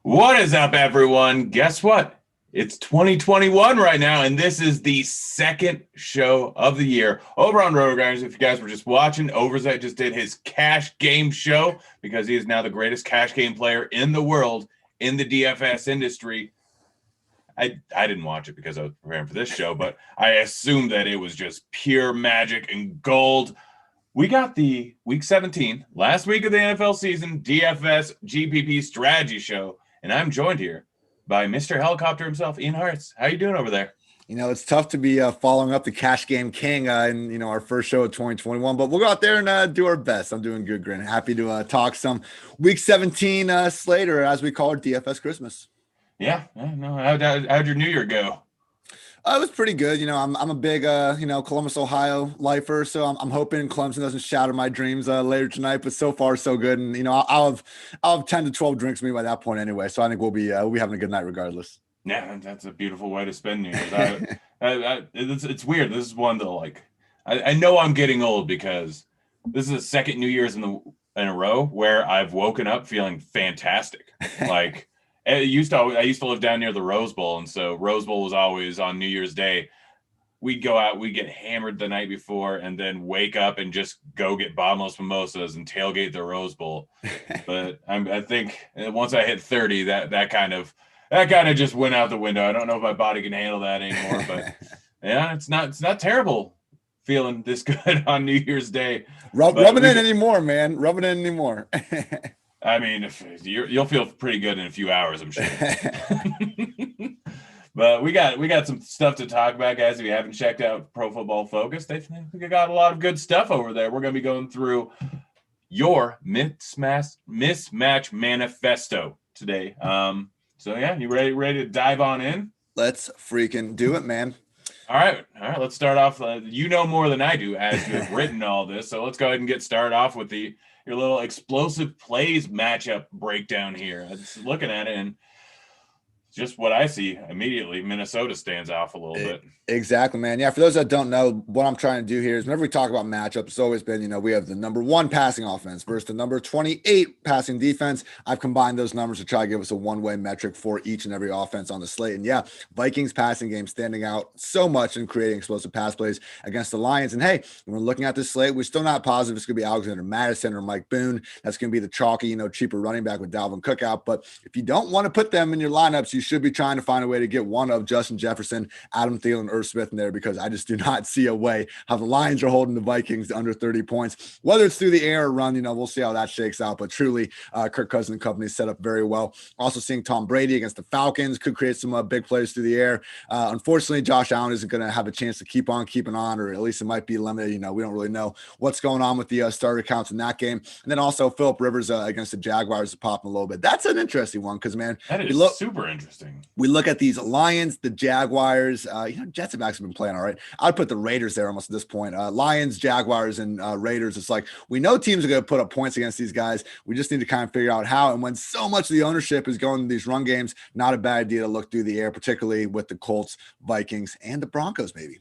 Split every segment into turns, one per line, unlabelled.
What is up, everyone? Guess what? It's 2021 right now, and this is the second show of the year over on Rotogrinders. If you guys were just watching, Oversight just did his cash game show because he is now the greatest cash game player in the world in the DFS industry. I didn't watch it because I was preparing for this show, but I assumed that it was just pure magic and gold. We got the week 17, last week of the NFL season, DFS GPP strategy show. And I'm joined here by Mr. Helicopter himself, Ian Hartz. How you doing over there?
It's tough to be following up the Cash Game King in our first show of 2021, but we'll go out there and do our best. I'm doing good, Grin. Happy to talk some Week 17 slate, or as we call it, DFS Christmas.
Yeah, no. How'd your New Year go?
It was pretty good. I'm a big, Columbus, Ohio lifer, so I'm hoping Clemson doesn't shatter my dreams later tonight. But so far, so good. And I'll have 10 to 12 drinks with me by that point anyway. So I think we'll be having a good night regardless.
Yeah, that's a beaual way to spend New Year's. It's weird. This is one that I know I'm getting old because this is the second New Year's in a row where I've woken up feeling fantastic. I used to live down near the Rose Bowl, and so Rose Bowl was always on New Year's Day. We'd go out, we'd get hammered the night before, and then wake up and just go get bottomless mimosas and tailgate the Rose Bowl. But I think once I hit 30, that kind of just went out the window. I don't know if my body can handle that anymore, but yeah, it's not terrible feeling this good on New Year's Day.
Rub it in anymore, man. Rub it in anymore.
I mean, you'll feel pretty good in a few hours, I'm sure. But we got some stuff to talk about, guys. If you haven't checked out Pro Football Focus, they got a lot of good stuff over there. We're going to be going through your mismatch manifesto today. So yeah, you ready to dive on in?
Let's freaking do it, man.
All right. Let's start off. You know more than I do, as you have written all this. So let's go ahead and get started off with your little explosive plays matchup breakdown here. I'm just looking at it, and just what I see immediately, Minnesota stands off a little bit.
Exactly, man. Yeah, for those that don't know, what I'm trying to do here is whenever we talk about matchups, it's always been, we have the number 1 passing offense versus the number 28 passing defense. I've combined those numbers to try to give us a one-way metric for each and every offense on the slate. And yeah, Vikings passing game standing out so much in creating explosive pass plays against the Lions. And hey, when we're looking at this slate, we're still not positive it's going to be Alexander Madison or Mike Boone. That's going to be the chalky, cheaper running back with Dalvin Cook out. But if you don't want to put them in your lineups, you should be trying to find a way to get one of Justin Jefferson, Adam Thielen, Irv Smith in there, because I just do not see a way how the Lions are holding the Vikings to under 30 points, whether it's through the air or run. We'll see how that shakes out. But truly, Kirk Cousins and company set up very well. Also seeing Tom Brady against the Falcons could create some big plays through the air. Unfortunately, Josh Allen isn't going to have a chance to keep on keeping on, or at least it might be limited. We don't really know what's going on with the starter counts in that game. And then also Phillip Rivers against the Jaguars is popping a little bit. That's an interesting one because, man,
that is super interesting.
We look at these Lions, the Jaguars. Jets have actually been playing all right. I'd put the Raiders there almost at this point. Lions, Jaguars, and Raiders. It's like we know teams are going to put up points against these guys. We just need to kind of figure out how. And when so much of the ownership is going to these run games, not a bad idea to look through the air, particularly with the Colts, Vikings, and the Broncos, maybe.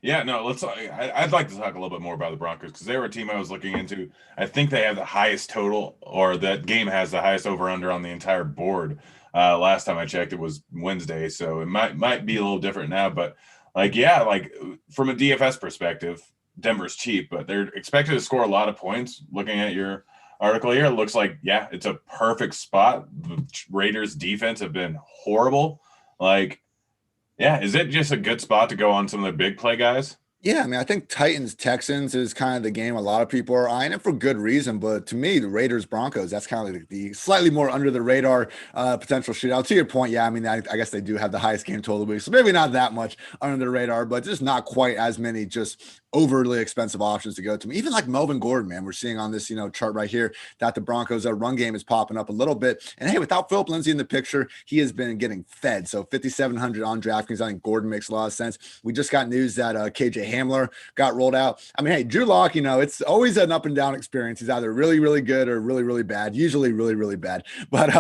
Yeah, no, I'd like to talk a little bit more about the Broncos because they were a team I was looking into. I think they have the highest total, or that game has the highest over-under on the entire board. Last time I checked, it was Wednesday, so it might be a little different now. But from a DFS perspective, Denver's cheap, but they're expected to score a lot of points. Looking at your article here, it looks like, yeah, it's a perfect spot. The Raiders defense have been horrible. Is it just a good spot to go on some of the big play guys?
Yeah, I mean, I think Titans-Texans is kind of the game a lot of people are eyeing it for good reason. But to me, the Raiders-Broncos, that's kind of like the slightly more under the radar potential shootout. To your point, yeah, I mean, I guess they do have the highest game total of the week. So maybe not that much under the radar, but just not quite as many just overly expensive options to go to. Even like Melvin Gordon, man, we're seeing on this, chart right here that the Broncos run game is popping up a little bit. And hey, without Philip Lindsay in the picture, he has been getting fed. So 5,700 on DraftKings. I think Gordon makes a lot of sense. We just got news that KJ Hamler got rolled out. I mean, hey, Drew Lock, it's always an up and down experience. He's either really, really good or really, really bad, usually really, really bad. But,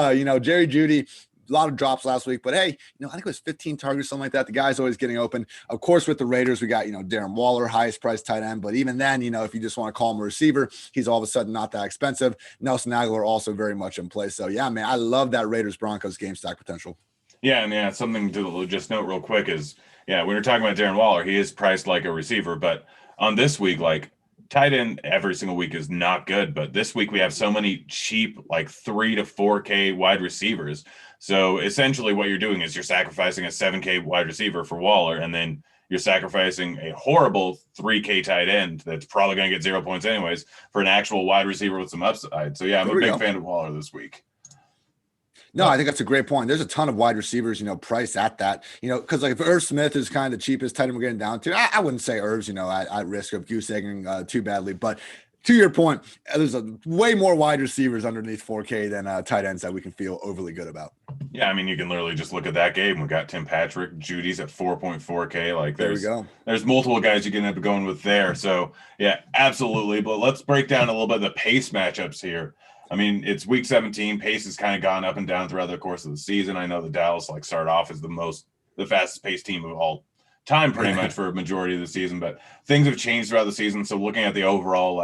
Jerry Jeudy, lot of drops last week, but hey, I think it was 15 targets, something like that. The guy's always getting open. Of course, with the Raiders, we got, Darren Waller, highest priced tight end. But even then, if you just want to call him a receiver, he's all of a sudden not that expensive. Nelson Aguilar also very much in play. So yeah, man, I love that Raiders Broncos game stack potential.
Yeah, and something to just note real quick is, when we're talking about Darren Waller, he is priced like a receiver, but on this week, like tight end every single week is not good, but this week we have so many cheap, like 3 to 4K wide receivers. So essentially what you're doing is you're sacrificing a 7K wide receiver for Waller, and then you're sacrificing a horrible 3K tight end that's probably going to get 0 points anyways for an actual wide receiver with some upside. So yeah, I'm a big fan of Waller this week.
No, I think that's a great point. There's a ton of wide receivers, priced at that, because like if Irv Smith is kind of the cheapest tight end we're getting down to, I wouldn't say Irv's, at risk of goose egging too badly. But to your point, there's a way more wide receivers underneath 4K than tight ends that we can feel overly good about.
Yeah, I mean, you can literally just look at that game. We got Tim Patrick, Judy's at 4.4K. Like there's multiple guys you can end up going with there. So yeah, absolutely. But let's break down a little bit of the pace matchups here. I mean, it's week 17. Pace has kind of gone up and down throughout the course of the season. I know the Dallas started off as the fastest paced team of all time, pretty much for a majority of the season, but things have changed throughout the season. So looking at the overall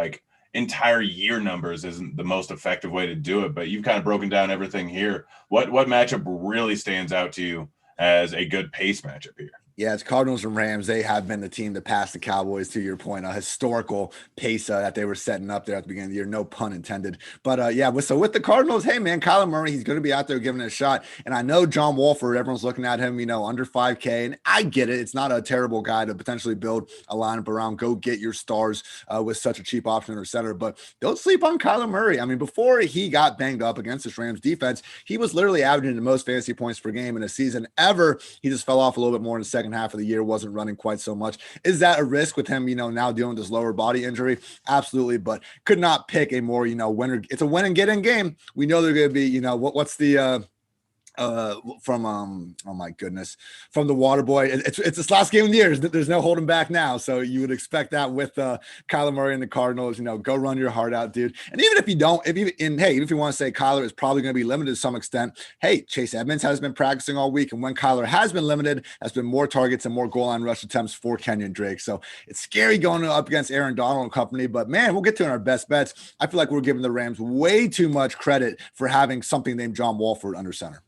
entire year numbers isn't the most effective way to do it, but you've kind of broken down everything here. What matchup really stands out to you as a good pace matchup here?
Yeah, it's Cardinals and Rams. They have been the team to pass the Cowboys, to your point, a historical pace that they were setting up there at the beginning of the year. No pun intended. But so with the Cardinals, hey, man, Kyler Murray, he's going to be out there giving it a shot. And I know John Wolford, everyone's looking at him, under 5K. And I get it. It's not a terrible guy to potentially build a lineup around. Go get your stars with such a cheap option or center. But don't sleep on Kyler Murray. I mean, before he got banged up against this Rams defense, he was literally averaging the most fantasy points per game in a season ever. He just fell off a little bit more in the second half of the year, wasn't running quite so much. Is that a risk with him, now dealing with this lower body injury? Absolutely, but could not pick a more, winner. It's a win and get in game. We know they're going to be, what's the from oh my goodness, from the water boy. It's this last game of the year. There's no holding back now. So you would expect that with Kyler Murray and the Cardinals, go run your heart out, dude. And even if you don't, even if you want to say Kyler is probably going to be limited to some extent, hey, Chase Edmonds has been practicing all week. And when Kyler has been limited, has been more targets and more goal line rush attempts for Kenyon Drake. So it's scary going up against Aaron Donald and company, but man, we'll get to in our best bets. I feel like we're giving the Rams way too much credit for having something named John Wolford under center.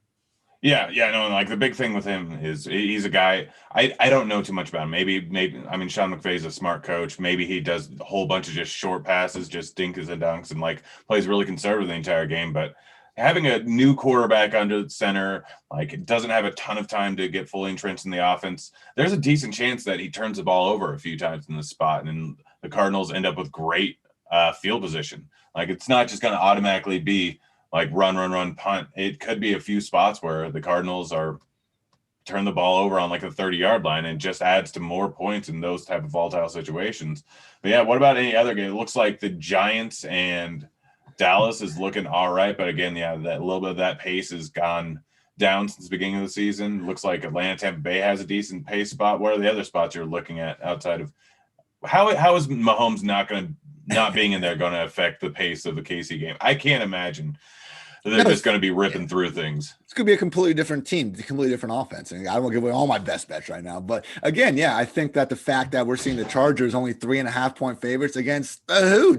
Yeah, no, the big thing with him is he's a guy, I don't know too much about him. Maybe, I mean, Sean McVay's a smart coach. Maybe he does a whole bunch of just short passes, just dinkers and dunks, and plays really conservative the entire game. But having a new quarterback under the center, doesn't have a ton of time to get fully entrenched in the offense, there's a decent chance that he turns the ball over a few times in this spot, and then the Cardinals end up with great field position. It's not just going to automatically be run, punt. It could be a few spots where the Cardinals turn the ball over on the 30-yard line, and just adds to more points in those type of volatile situations. But yeah, what about any other game? It looks like the Giants and Dallas is looking all right, but again, that little bit of that pace has gone down since the beginning of the season. It looks like Atlanta, Tampa Bay has a decent pace spot. What are the other spots you're looking at outside of how is Mahomes not being in there going to affect the pace of the KC game? I can't imagine. They're just going to be ripping through things. It's
going to be a completely different team, a completely different offense. And I won't give away all my best bets right now. But again, I think that the fact that we're seeing the Chargers only 3.5 point favorites against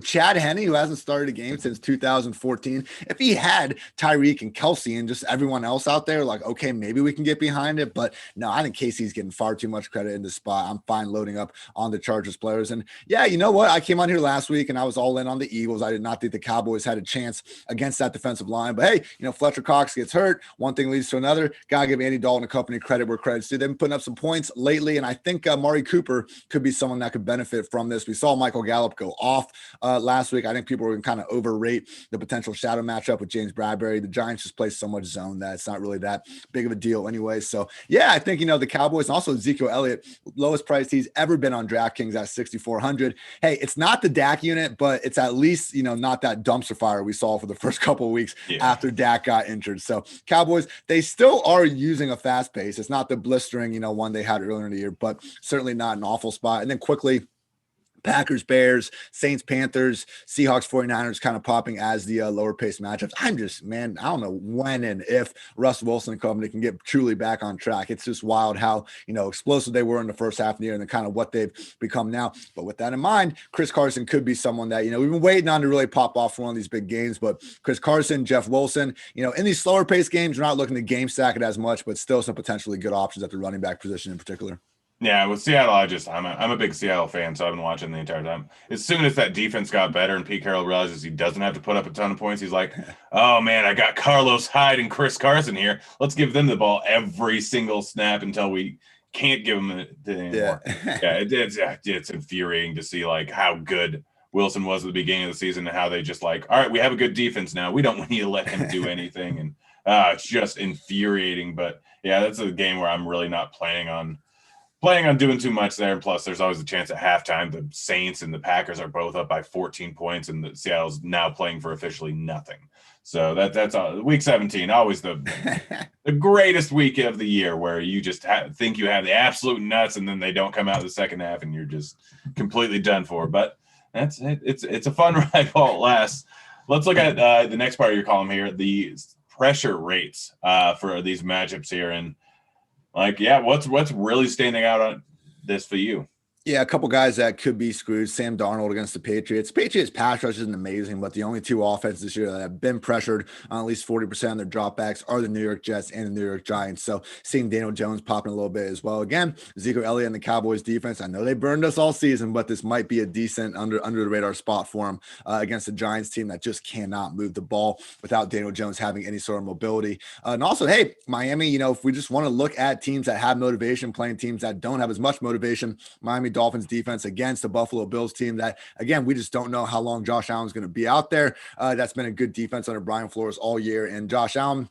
Chad Henne, who hasn't started a game since 2014. If he had Tyreek and Kelsey and just everyone else out there, okay, maybe we can get behind it. But no, I think KC's getting far too much credit in the spot. I'm fine loading up on the Chargers players. And you know what? I came on here last week and I was all in on the Eagles. I did not think the Cowboys had a chance against that defensive line. But hey, Fletcher Cox gets hurt. One thing leads to another. Gotta give Andy Dalton and company credit where credit's due. They've been putting up some points lately, and I think Mari Cooper could be someone that could benefit from this. We saw Michael Gallup go off last week. I think people were going to kind of overrate the potential shadow matchup with James Bradbury. The Giants just play so much zone that it's not really that big of a deal anyway. So I think the Cowboys and also Ezekiel Elliott, lowest price he's ever been on DraftKings at 6,400. Hey, it's not the Dak unit, but it's at least not that dumpster fire we saw for the first couple of weeks after Dak got injured. So Cowboys, they still are using a fast pace. It's not the blistering, one they had earlier in the year, but certainly not an awful spot. And then quickly, Packers, Bears, Saints, Panthers, Seahawks, 49ers kind of popping as the lower pace matchups. I'm just, man, I don't know when and if Russ Wilson and company can get truly back on track. It's just wild how, explosive they were in the first half of the year and then kind of what they've become now. But with that in mind, Chris Carson could be someone that, we've been waiting on to really pop off for one of these big games. But Chris Carson, Jeff Wilson, in these slower pace games, we're not looking to game stack it as much, but still some potentially good options at the running back position in particular.
Yeah, with Seattle, I'm a big Seattle fan, so I've been watching the entire time. As soon as that defense got better and Pete Carroll realizes he doesn't have to put up a ton of points, he's like, "Oh man, I got Carlos Hyde and Chris Carson here. Let's give them the ball every single snap until we can't give them it anymore." Yeah, it's infuriating to see like how good Wilson was at the beginning of the season and how they just like, all right, we have a good defense now. We don't need to let him do anything, and it's just infuriating. But yeah, that's a game where I'm really not planning on doing too much there. And plus, there's always a chance at halftime the Saints and the Packers are both up by 14 points, and the Seattle's now playing for officially nothing. So that's week 17, always the greatest week of the year, where you just think you have the absolute nuts, and then they don't come out in the second half, and you're just completely done for. But that's it. It's a fun ride while it lasts. Let's look at the next part of your column here, the pressure rates for these matchups here, and what's really standing out on this for you?
Yeah, a couple guys that could be screwed. Sam Darnold against the Patriots. Patriots pass rush isn't amazing, but the only two offenses this year that have been pressured on at least 40% of their dropbacks are the New York Jets and the New York Giants. So seeing Daniel Jones popping a little bit as well. Again, Ezekiel Elliott and the Cowboys defense, I know they burned us all season, but this might be a decent under the radar spot for them against the Giants team that just cannot move the ball without Daniel Jones having any sort of mobility. And also, hey, Miami, if we just want to look at teams that have motivation playing teams that don't have as much motivation, Miami Dolphins defense against the Buffalo Bills team that, again, we just don't know how long Josh Allen's going to be out there. That's been a good defense under Brian Flores all year. And Josh Allen,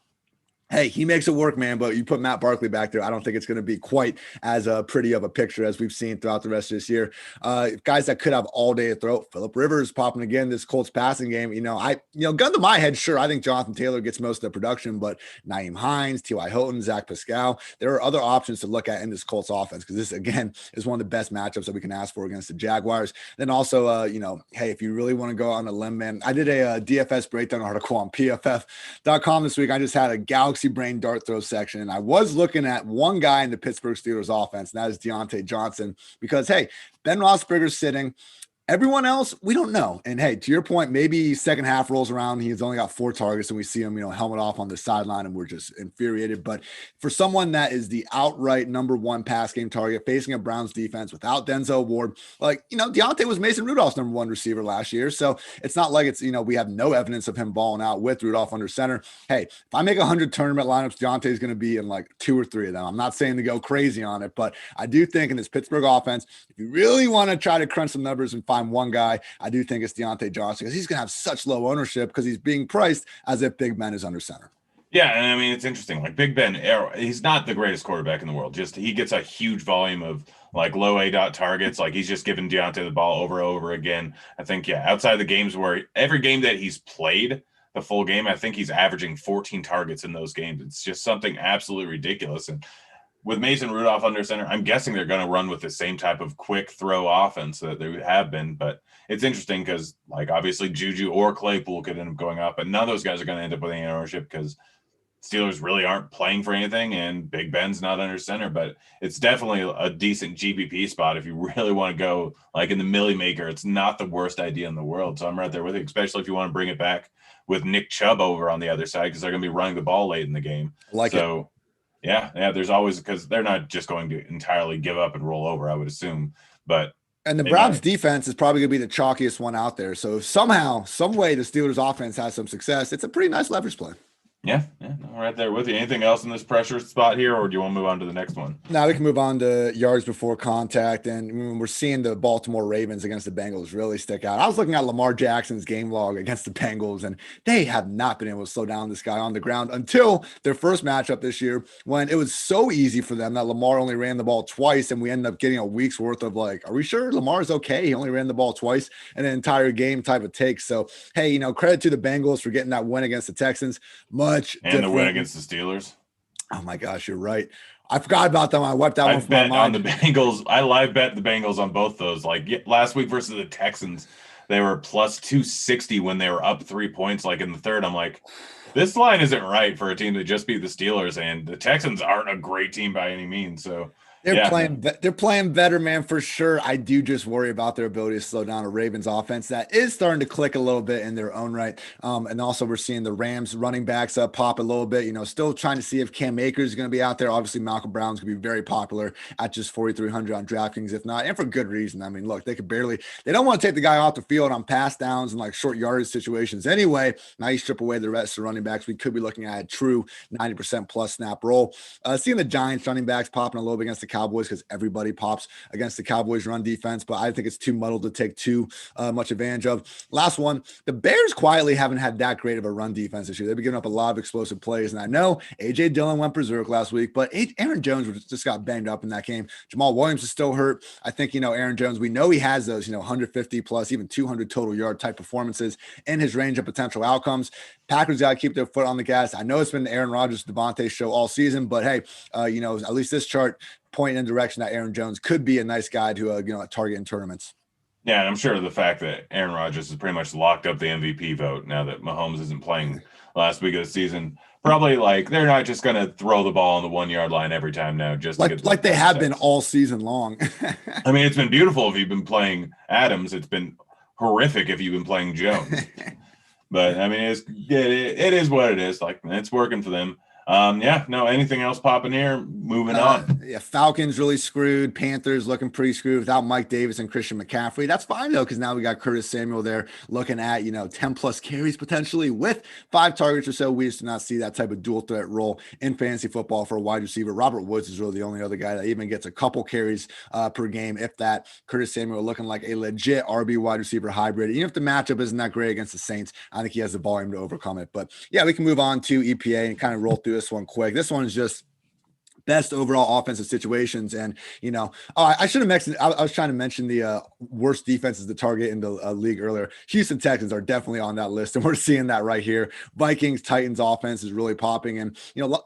hey, he makes it work, man, but you put Matt Barkley back there, I don't think it's going to be quite as pretty of a picture as we've seen throughout the rest of this year. Guys that could have all day to throw. Phillip Rivers popping again this Colts passing game. Gun to my head, sure, I think Jonathan Taylor gets most of the production, but Naeem Hines, T.Y. Hilton, Zach Pascal, there are other options to look at in this Colts offense, because this, again, is one of the best matchups that we can ask for against the Jaguars. Then also, hey, if you really want to go on a limb, man, I did a DFS breakdown article on PFF.com this week. I just had a Galaxy brain dart throw section, and I was looking at one guy in the Pittsburgh Steelers offense, and that is Deontay Johnson, because hey, Ben Roethlisberger's sitting. Everyone else, we don't know. And hey, to your point, maybe second half rolls around, he's only got 4 targets, and we see him, helmet off on the sideline, and we're just infuriated. But for someone that is the outright number 1 pass game target facing a Browns defense without Denzel Ward, Deontay was Mason Rudolph's number 1 receiver last year. So it's not like it's, we have no evidence of him balling out with Rudolph under center. Hey, if I make 100 tournament lineups, Deontay's going to be in like 2 or 3 of them. I'm not saying to go crazy on it, but I do think in this Pittsburgh offense, if you really want to try to crunch some numbers and find one guy, I do think it's Deontay Johnson, because he's going to have such low ownership because he's being priced as if Big Ben is under center.
Yeah, and I mean, it's interesting. Like Big Ben, he's not the greatest quarterback in the world. Just he gets a huge volume of like low A dot targets. Like he's just giving Deontay the ball over and over again. I think, outside the games where every game that he's played, the full game, I think he's averaging 14 targets in those games. It's just something absolutely ridiculous. And with Mason Rudolph under center, I'm guessing they're going to run with the same type of quick throw offense that they have been. But it's interesting because, like, obviously Juju or Claypool could end up going up, but none of those guys are going to end up with any ownership because Steelers really aren't playing for anything, and Big Ben's not under center. But it's definitely a decent GBP spot if you really want to go like in the Millie Maker. It's not the worst idea in the world. So I'm right there with you, especially if you want to bring it back with Nick Chubb over on the other side, because they're going to be running the ball late in the game. Yeah, there's always, because they're not just going to entirely give up and roll over, I would assume. And
the Browns defense is probably going to be the chalkiest one out there. So if somehow, some way the Steelers offense has some success, it's a pretty nice leverage play.
Yeah, right there with you. Anything else in this pressure spot here, or do you want to move on to the next one?
Now we can move on to yards before contact, and we're seeing the Baltimore Ravens against the Bengals really stick out. I was looking at Lamar Jackson's game log against the Bengals, and they have not been able to slow down this guy on the ground until their first matchup this year, when it was so easy for them that Lamar only ran the ball twice, and we ended up getting a week's worth of like, are we sure Lamar's okay? He only ran the ball twice in an entire game type of take. So, hey, credit to the Bengals for getting that win against the Texans. Much
and the win against the Steelers.
Oh my gosh, you're right. I forgot about them. I wiped that
I
one from my
bet on
mind.
the Bengals. I live bet the Bengals on both those. Like last week versus the Texans, they were plus 260 when they were up 3 points, like in the third. I'm like, this line isn't right for a team that just beat the Steelers, and the Texans aren't a great team by any means. So yeah, no.
They're playing better, man, for sure. I do just worry about their ability to slow down a Ravens offense that is starting to click a little bit in their own right. And also we're seeing the Rams running backs up pop a little bit. Still trying to see if Cam Akers is going to be out there. Obviously, Malcolm Brown's going to be very popular at just 4,300 on DraftKings, if not, and for good reason. I mean, look, they don't want to take the guy off the field on pass downs and like short yardage situations anyway. Now you strip away the rest of the running backs. We could be looking at a true 90% plus snap roll. Seeing the Giants running backs popping a little bit against the Cowboys because everybody pops against the Cowboys run defense, but I think it's too muddled to take too much advantage of. Last one, the Bears quietly haven't had that great of a run defense this year. They've been giving up a lot of explosive plays, and I know AJ Dillon went berserk last week, but Aaron Jones just got banged up in that game. Jamal Williams is still hurt. I think Aaron Jones, we know he has those 150 plus, even 200 total yard type performances in his range of potential outcomes. Packers got to keep their foot on the gas. I know it's been the Aaron Rodgers Devontae show all season, but hey, at least this chart point in the direction that Aaron Jones could be a nice guy to target in tournaments.
Yeah, and I'm sure the fact that Aaron Rodgers has pretty much locked up the MVP vote now that Mahomes isn't playing last week of the season. Probably like they're not just going to throw the ball on the 1 yard line every time now, just
like they have been all season long.
I mean, it's been beautiful if you've been playing Adams. It's been horrific if you've been playing Jones. But I mean, it is what it is. Like it's working for them. Anything else popping here? Moving on.
Yeah, Falcons really screwed. Panthers looking pretty screwed without Mike Davis and Christian McCaffrey. That's fine though, because now we got Curtis Samuel there looking at 10 plus carries potentially with 5 targets or so. We just do not see that type of dual threat role in fantasy football for a wide receiver. Robert Woods is really the only other guy that even gets a couple carries per game, if that. Curtis Samuel looking like a legit RB wide receiver hybrid. Even if the matchup isn't that great against the Saints, I think he has the volume to overcome it. But yeah, we can move on to EPA and kind of roll through this one quick. This one is just best overall offensive situations. And, I should have mentioned, I was trying to mention the worst defenses to target in the league earlier. Houston Texans are definitely on that list. And we're seeing that right here. Vikings, Titans offense is really popping. And,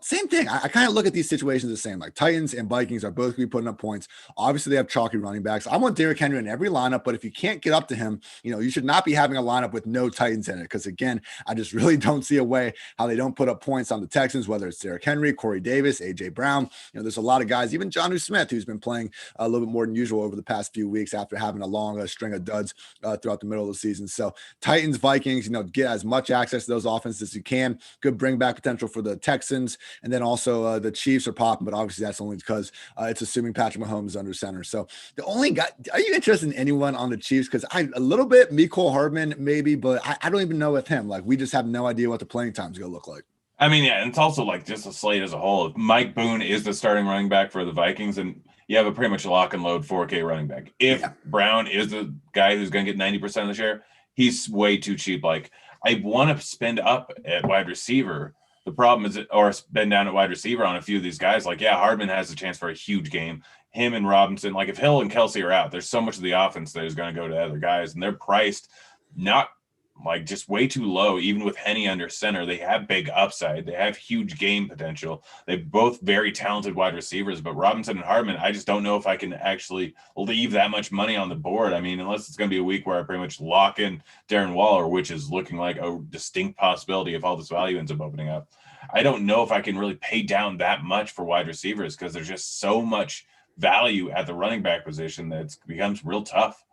same thing. I kind of look at these situations the same, like Titans and Vikings are both going to be putting up points. Obviously they have chalky running backs. I want Derrick Henry in every lineup, but if you can't get up to him, you should not be having a lineup with no Titans in it. Cause again, I just really don't see a way how they don't put up points on the Texans, whether it's Derrick Henry, Corey Davis, AJ Brown. There's a lot of guys, even Jonnu Smith, who's been playing a little bit more than usual over the past few weeks after having a long string of duds throughout the middle of the season. So Titans, Vikings, get as much access to those offenses as you can. Good bring back potential for the Texans. And then also the Chiefs are popping, but obviously that's only because it's assuming Patrick Mahomes is under center. So the only guy, are you interested in anyone on the Chiefs? Because a little bit, Mecole Hardman maybe, but I don't even know with him. Like we just have no idea what the playing time is going to look like.
I mean, yeah, and it's also like just a slate as a whole. If Mike Boone is the starting running back for the Vikings, and you have a pretty much lock and load 4K running back. If Brown is the guy who's going to get 90% of the share, he's way too cheap. Like I want to spend up at wide receiver. The problem is, or spend down at wide receiver on a few of these guys. Like, yeah, Hardman has a chance for a huge game. Him and Robinson, like if Hill and Kelsey are out, there's so much of the offense that is going to go to other guys, and they're priced not like just way too low. Even with Henny under center, they have big upside. They have huge game potential. They're both very talented wide receivers, but Robinson and Hardman, I just don't know if I can actually leave that much money on the board. I mean, unless it's going to be a week where I pretty much lock in Darren Waller, which is looking like a distinct possibility if all this value ends up opening up. I don't know if I can really pay down that much for wide receivers because there's just so much value at the running back position that it becomes real tough.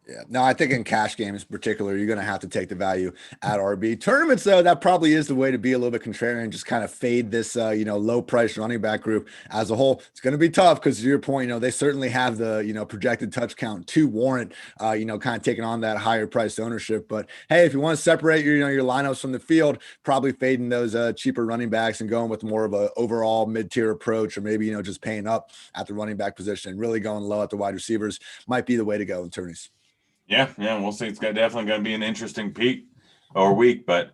Yeah, no, I think in cash games in particular, you're going to have to take the value at RB tournaments, though. That probably is the way to be a little bit contrarian, just kind of fade this, low price running back group as a whole. It's going to be tough because to your point, they certainly have the, projected touch count to warrant, kind of taking on that higher priced ownership. But hey, if you want to separate your lineups from the field, probably fading those cheaper running backs and going with more of a overall mid-tier approach, or maybe, just paying up at the running back position and really going low at the wide receivers might be the way to go in tourneys.
Yeah, we'll see. It's definitely going to be an interesting peak or week, but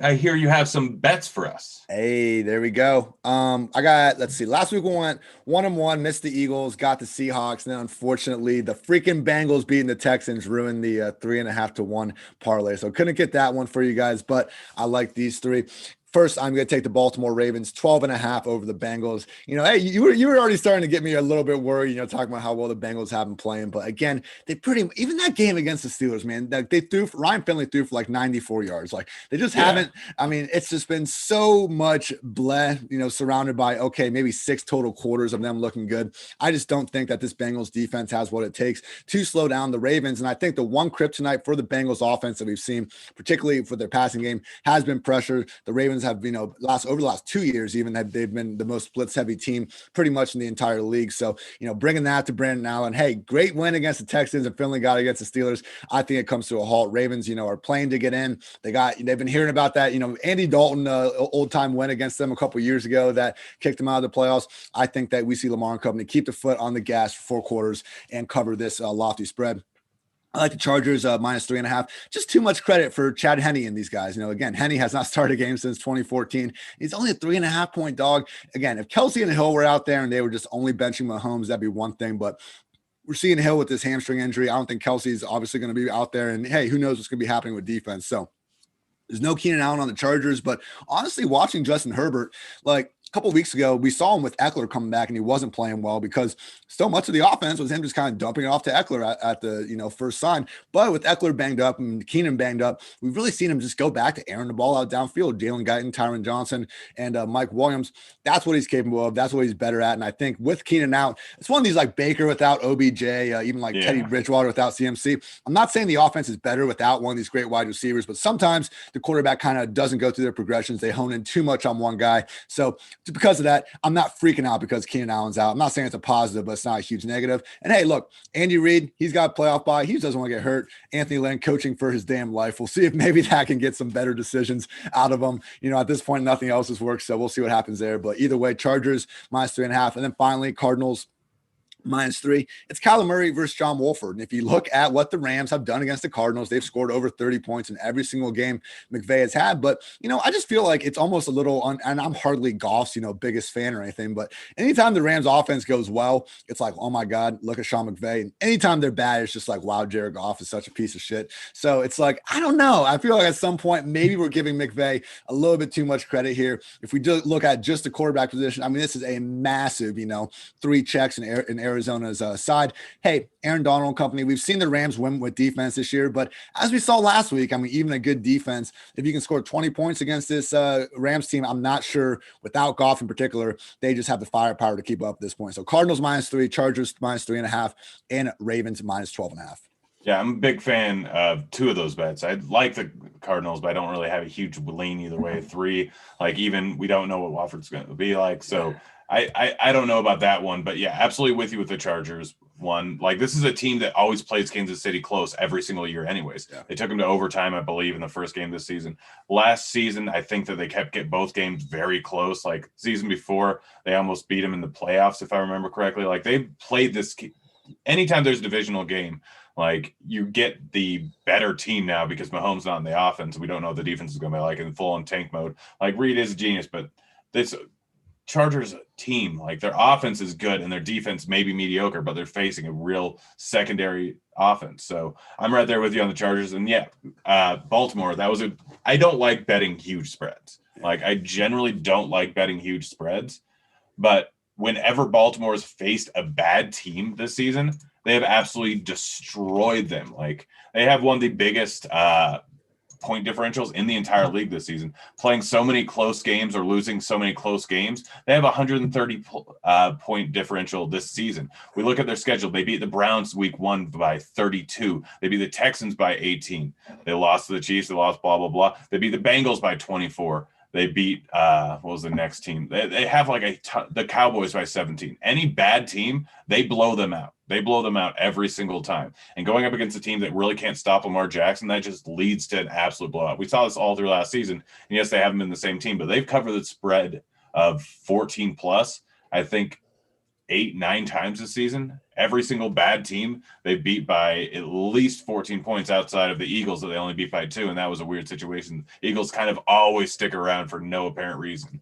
I hear you have some bets for us.
Hey, there we go. Let's see. Last week we went 1-1, missed the Eagles, got the Seahawks. And then unfortunately, the freaking Bengals beating the Texans ruined the 3.5 to 1 parlay. So couldn't get that one for you guys, but I like these three. First, I'm going to take the Baltimore Ravens 12.5 over the Bengals. Hey, you were already starting to get me a little bit worried, talking about how well the Bengals have been playing. But again, even that game against the Steelers, man, Ryan Finley threw for like 94 yards. Like they just haven't. I mean, it's just been so much surrounded by, okay, maybe 6 total quarters of them looking good. I just don't think that this Bengals defense has what it takes to slow down the Ravens. And I think the one kryptonite for the Bengals offense that we've seen, particularly for their passing game, has been pressure. The Ravens have, over the last 2 years, even that they've been the most blitz heavy team pretty much in the entire league. So, bringing that to Brandon Allen, hey, great win against the Texans, and Finley got against the Steelers. I think it comes to a halt. Ravens, are playing to get in. They've been hearing about that, Andy Dalton, old time win against them a couple years ago that kicked them out of the playoffs. I think that we see Lamar and company keep the foot on the gas for 4 quarters and cover this lofty spread. I like the Chargers minus 3.5. Just too much credit for Chad Henne and these guys. Again, Henne has not started a game since 2014. He's only a 3.5-point dog. Again, if Kelsey and Hill were out there and they were just only benching Mahomes, that'd be one thing. But we're seeing Hill with this hamstring injury. I don't think Kelsey's obviously going to be out there. And hey, who knows what's going to be happening with defense. So there's no Keenan Allen on the Chargers. But honestly, watching Justin Herbert, like, couple of weeks ago, we saw him with Eckler coming back, and he wasn't playing well because so much of the offense was him just kind of dumping it off to Eckler at the first sign. But with Eckler banged up and Keenan banged up, we've really seen him just go back to airing the ball out downfield. Jalen Guyton, Tyron Johnson, and Mike Williams. That's what he's capable of. That's what he's better at. And I think with Keenan out, it's one of these like Baker without OBJ, even like Teddy Bridgewater without CMC. I'm not saying the offense is better without one of these great wide receivers, but sometimes the quarterback kind of doesn't go through their progressions. They hone in too much on one guy. So because of that, I'm not freaking out because Keenan Allen's out. I'm not saying it's a positive, but it's not a huge negative. And hey, look, Andy Reid, he's got a playoff bye. He doesn't want to get hurt. Anthony Lynn coaching for his damn life. We'll see if maybe that can get some better decisions out of him. At this point, nothing else has worked. So we'll see what happens there. But either way, Chargers minus 3.5. And then finally, Cardinals -3. It's Kyler Murray versus John Wolford. And if you look at what the Rams have done against the Cardinals, they've scored over 30 points in every single game McVay has had. But, I just feel like it's almost a little, and I'm hardly Goff's, biggest fan or anything, but anytime the Rams offense goes well, it's like, oh my God, look at Sean McVay. And anytime they're bad, it's just like, wow, Jared Goff is such a piece of shit. So it's like, I don't know. I feel like at some point, maybe we're giving McVay a little bit too much credit here. If we do look at just the quarterback position, I mean, this is a massive, 3 checks in Arizona's side. Hey, Aaron Donald and company, we've seen the Rams win with defense this year, but as we saw last week, I mean, even a good defense, if you can score 20 points against this Rams team, I'm not sure without Goff in particular, they just have the firepower to keep up at this point. So Cardinals -3, Chargers -3.5, and Ravens -12.5.
Yeah, I'm a big fan of 2 of those bets. I like the Cardinals, but I don't really have a huge lean either way. 3, like even we don't know what Wofford's going to be like. So I don't know about that one, but yeah, absolutely with you with the Chargers one. Like this is a team that always plays Kansas City close every single year anyways. Yeah. They took them to overtime, I believe, in the first game this season. Last season, I think that they kept both games very close. Like season before, they almost beat them in the playoffs, if I remember correctly. Like they played this anytime there's a divisional game, like you get the better team now because Mahomes not in the offense. We don't know what the defense is going to be like in full on tank mode. Like Reed is a genius, but this Chargers team, like their offense is good and their defense may be mediocre, but they're facing a real secondary offense. So I'm right there with you on the Chargers. And yeah, Baltimore, I don't like betting huge spreads. Like I generally don't like betting huge spreads, but whenever Baltimore has faced a bad team this season, they have absolutely destroyed them. Like they have one of the biggest point differentials in the entire league this season, playing so many close games or losing so many close games. They have 130 point differential this season. We look at their schedule. They beat the Browns week 1 by 32. They beat the Texans by 18. They lost to the Chiefs. They lost blah, blah, blah. They beat the Bengals by 24. They beat, what was the next team? They have like the Cowboys by 17. Any bad team, they blow them out. They blow them out every single time. And going up against a team that really can't stop Lamar Jackson, that just leads to an absolute blowout. We saw this all through last season. And yes, they haven't been the same team, but they've covered the spread of 14 plus, I think 8-9 times this season. Every single bad team they beat by at least 14 points outside of the Eagles that they only beat by 2. And that was a weird situation. Eagles kind of always stick around for no apparent reason.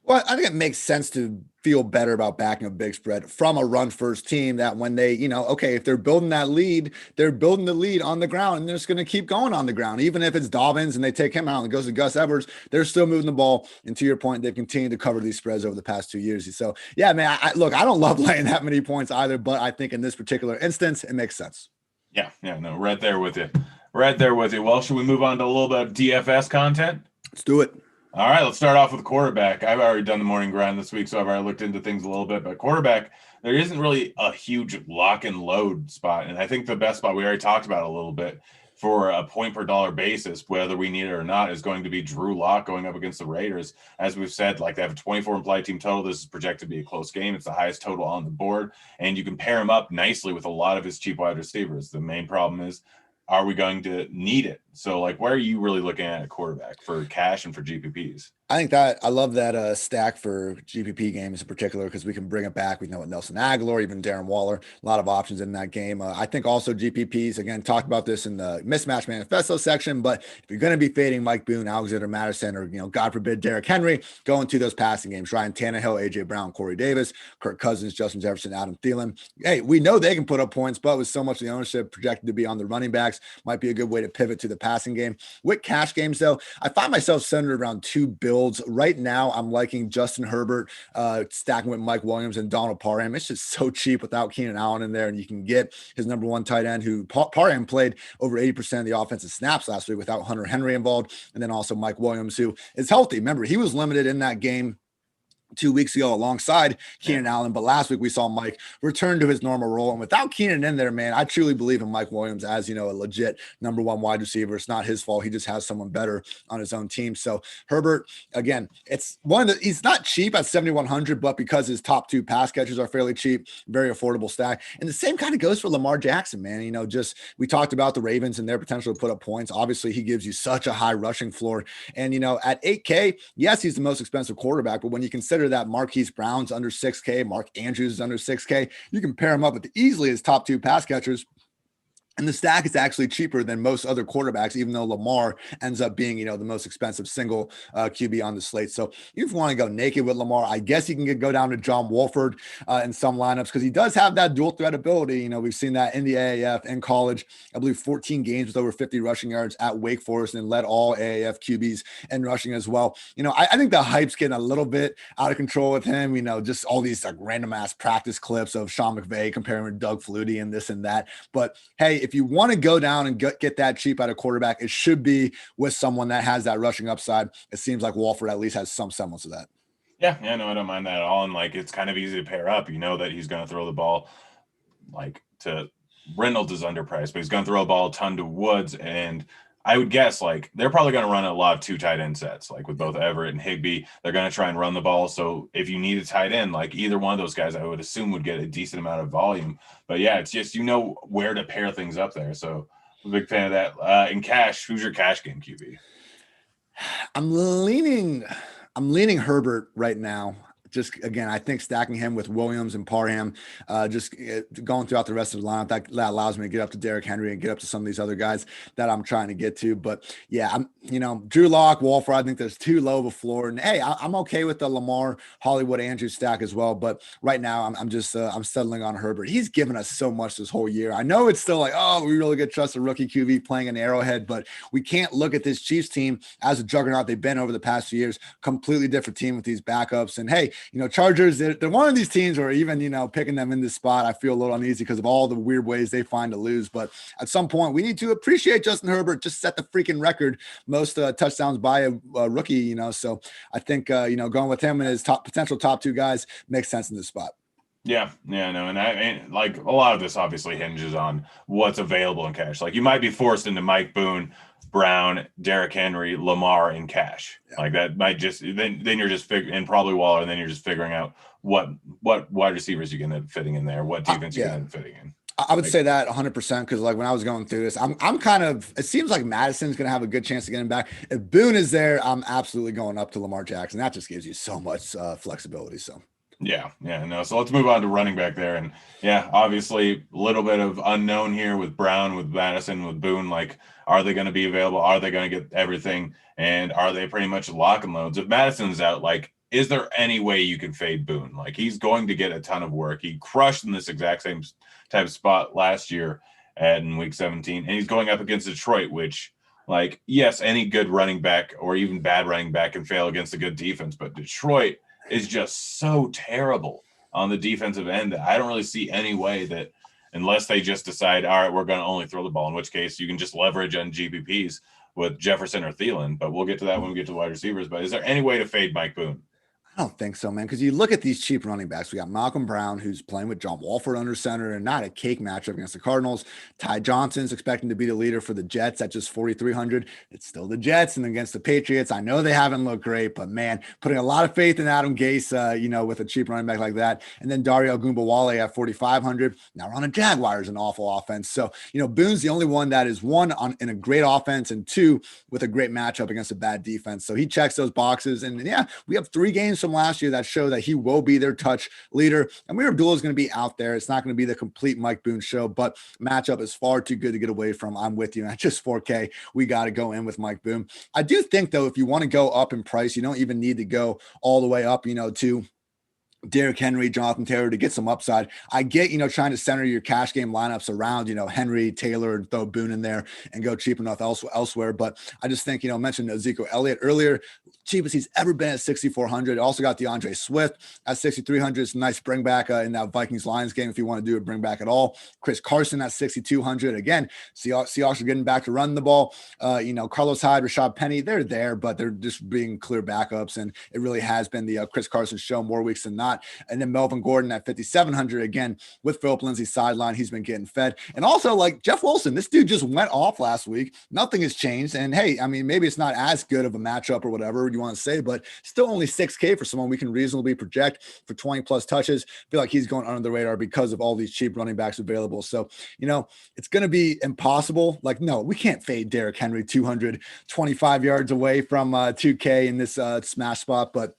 Well, I think it makes sense to feel better about backing a big spread from a run first team that when they, okay, if they're building that lead, they're building the lead on the ground and they're just going to keep going on the ground. Even if it's Dobbins and they take him out and it goes to Gus Edwards, they're still moving the ball. And to your point, they've continued to cover these spreads over the past 2 years. So, yeah, man, look, I don't love laying that many points either, but I think in this particular instance, it makes sense.
Yeah, no, right there with you. Right there with you. Well, should we move on to a little bit of DFS content?
Let's do it.
All right, let's start off with quarterback. I've already done the morning grind this week, so I've already looked into things a little bit. But quarterback, there isn't really a huge lock and load spot. And I think the best spot, we already talked about a little bit, for a point per dollar basis, whether we need it or not, is going to be Drew Lock going up against the Raiders. As we've said, like, they have a 24 implied team total. This is projected to be a close game. It's the highest total on the board. And you can pair him up nicely with a lot of his cheap wide receivers. The main problem is, are we going to need it? So, like, where are you really looking at a quarterback for cash and for GPPs?
I think that I love that stack for GPP games in particular because we can bring it back. We know what Nelson Aguilar, even Darren Waller, a lot of options in that game. I think also GPPs, again, talked about this in the mismatch manifesto section, but if you're going to be fading Mike Boone, Alexander Madison, or, God forbid, Derrick Henry, go into those passing games. Ryan Tannehill, AJ Brown, Corey Davis, Kirk Cousins, Justin Jefferson, Adam Thielen. Hey, we know they can put up points, but with so much of the ownership projected to be on the running backs, might be a good way to pivot to the passing game. With cash games, though, I find myself centered around two builds. Right now, I'm liking Justin Herbert, stacking with Mike Williams and Donald Parham. It's just so cheap without Keenan Allen in there, and you can get his number one tight end, who Parham played over 80% of the offensive snaps last week without Hunter Henry involved, and then also Mike Williams, who is healthy. Remember, he was limited in that game 2 weeks ago alongside Keenan Allen, but last week we saw Mike return to his normal role. And without Keenan in there, man, I truly believe in Mike Williams as, a legit number one wide receiver. It's not his fault. He just has someone better on his own team. So Herbert, again, it's he's not cheap at 7,100, but because his top two pass catchers are fairly cheap, very affordable stack. And the same kind of goes for Lamar Jackson, man. We talked about the Ravens and their potential to put up points. Obviously, he gives you such a high rushing floor. And, at 8K, yes, he's the most expensive quarterback, but when you consider that Marquise Brown's under 6K, Mark Andrews is under 6K, you can pair him up with easily his top two pass catchers. And the stack is actually cheaper than most other quarterbacks, even though Lamar ends up being, the most expensive single QB on the slate. So if you want to go naked with Lamar, I guess you can go down to John Wolford in some lineups because he does have that dual threat ability. We've seen that in the AAF in college. I believe 14 games with over 50 rushing yards at Wake Forest and led all AAF QBs in rushing as well. I think the hype's getting a little bit out of control with him. Just all these like random ass practice clips of Sean McVay comparing with Doug Flutie and this and that. But hey, if you want to go down and get that cheap out of quarterback, it should be with someone that has that rushing upside. It seems like Wolford at least has some semblance of that.
Yeah, no, I don't mind that at all. And like, it's kind of easy to pair up. You know that he's going to throw the ball like to Reynolds is underpriced, but he's going to throw a ball a ton to Woods. And I would guess like they're probably going to run a lot of two tight end sets, like with both Everett and Higbee. They're going to try and run the ball. So if you need a tight end, like either one of those guys, I would assume would get a decent amount of volume. But yeah, it's just, where to pair things up there. So I'm a big fan of that. In cash, who's your cash game QB?
I'm leaning Herbert right now. Just again, I think stacking him with Williams and Parham, just going throughout the rest of the lineup, that allows me to get up to Derrick Henry and get up to some of these other guys that I'm trying to get to. But yeah, Drew Lock, Wolford, I think there's too low of a floor. And hey, I'm okay with the Lamar, Hollywood, Andrews stack as well. But right now, I'm settling on Herbert. He's given us so much this whole year. I know it's still like, oh, we really get trust a rookie QB playing an Arrowhead, but we can't look at this Chiefs team as a juggernaut they've been over the past few years. Completely different team with these backups. And hey, Chargers, they're one of these teams where even, picking them in this spot, I feel a little uneasy because of all the weird ways they find to lose. But at some point, we need to appreciate Justin Herbert, just set the freaking record, most touchdowns by a rookie, So I think, going with him and his potential top two guys makes sense in this spot.
Yeah, no, and like a lot of this obviously hinges on what's available in cash. Like you might be forced into Mike Boone, Brown, Derrick Henry, Lamar in cash. Yeah. Like that might just then you're just and probably Waller, and then you're just figuring out what wide receivers you can end up fitting in there, what defense you can end up fitting in.
I would say that 100% because like when I was going through this, I'm kind of, it seems like Madison's going to have a good chance to get him back. If Boone is there, I'm absolutely going up to Lamar Jackson. That just gives you so much flexibility. So.
Yeah, no. So let's move on to running back there. And yeah, obviously a little bit of unknown here with Brown, with Madison, with Boone. Like, are they going to be available? Are they going to get everything? And are they pretty much lock and loads? If Madison's out, like is there any way you can fade Boone? Like, he's going to get a ton of work. He crushed in this exact same type of spot last year in week 17, and he's going up against Detroit, which, like, yes, any good running back or even bad running back can fail against a good defense, but Detroit is just so terrible on the defensive end that I don't really see any way that, unless they just decide, all right, we're going to only throw the ball, in which case you can just leverage on GPPs with Jefferson or Thielen, but we'll get to that when we get to the wide receivers. But is there any way to fade Mike Boone?
I don't think so, man. Because you look at these cheap running backs. We got Malcolm Brown, who's playing with John Walford under center, and not a cake matchup against the Cardinals. Ty Johnson's expecting to be the leader for the Jets at just 4,300. It's still the Jets, and against the Patriots, I know they haven't looked great, but man, putting a lot of faith in Adam Gase, with a cheap running back like that. And then Dario Gumbawale at 4,500. Now we're on the Jaguars, an awful offense. So Boone's the only one that is one in a great offense, and two with a great matchup against a bad defense. So he checks those boxes, and yeah, we have 3 games from last year that show that he will be their touch leader. And Amir Abdullah is going to be out there. It's not going to be the complete Mike Boone show, but matchup is far too good to get away from. I'm with you. At just 4K, we got to go in with Mike Boone. I do think, though, if you want to go up in price, you don't even need to go all the way up, to Derrick Henry, Jonathan Taylor to get some upside. I get, trying to center your cash game lineups around, Henry, Taylor, and throw Boone in there and go cheap enough elsewhere. But I just think, mentioned Ezekiel Elliott earlier, cheapest he's ever been at 6,400. Also got DeAndre Swift at 6,300. It's a nice bring back in that Vikings Lions game if you want to do a bring back at all. Chris Carson at 6,200. Again, Seahawks are getting back to run the ball. Carlos Hyde, Rashad Penny, they're there, but they're just being clear backups. And it really has been the Chris Carson show more weeks than not. And then Melvin Gordon at 5,700 again with Philip Lindsay's sideline. He's been getting fed. And also, like, Jeff Wilson, this dude just went off last week. Nothing has changed. And hey, I mean, maybe it's not as good of a matchup or whatever you want to say, but still only 6K for someone we can reasonably project for 20 plus touches. I feel like he's going under the radar because of all these cheap running backs available. So, it's going to be impossible. Like, no, we can't fade Derrick Henry 225 yards away from 2K in this smash spot, but